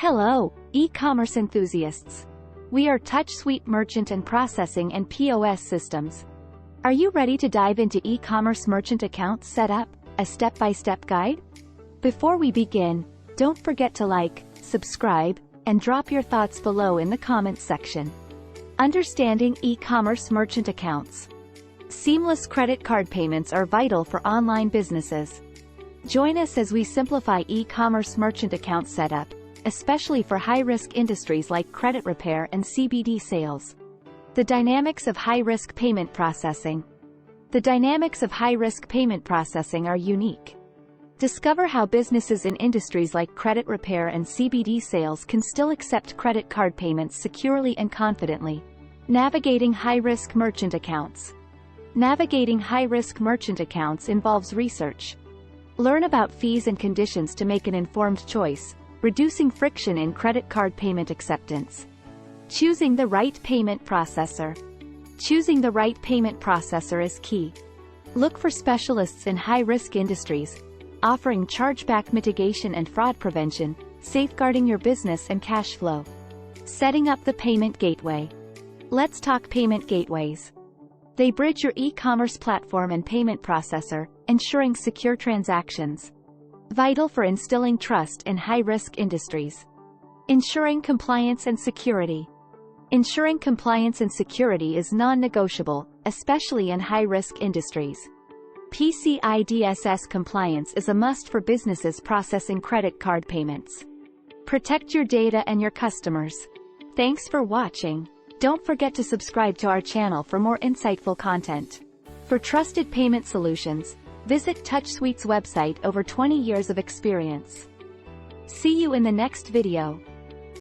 Hello, e-commerce enthusiasts. We are TouchSuite merchant and processing and POS systems. Are you ready to dive into e-commerce merchant account setup, a step-by-step guide? Before we begin, don't forget to like, subscribe, and drop your thoughts below in the comments section. Understanding e-commerce merchant accounts. Seamless credit card payments are vital for online businesses. Join us as we simplify e-commerce merchant account setup, especially for high-risk industries like credit repair and CBD sales. The dynamics of high-risk payment processing. The dynamics of high-risk payment processing are unique. Discover how businesses in industries like credit repair and CBD sales can still accept credit card payments securely and confidently. Navigating high-risk merchant accounts. Navigating high-risk merchant accounts involves research. Learn about fees and conditions to make an informed choice, reducing friction in credit card payment acceptance. Choosing the right payment processor. Choosing the right payment processor is key. Look for specialists in high-risk industries, offering chargeback mitigation and fraud prevention, safeguarding your business and cash flow. Setting up the payment gateway. Let's talk payment gateways. They bridge your e-commerce platform and payment processor, ensuring secure transactions. Vital for instilling trust in high-risk industries. Ensuring compliance and security. Ensuring compliance and security is non-negotiable, especially in high-risk industries. PCI DSS compliance is a must for businesses processing credit card payments. Protect your data and your customers. Thanks for watching. Don't forget to subscribe to our channel for more insightful content. For trusted payment solutions, visit TouchSuite's website. Over 20 years of experience. See you in the next video.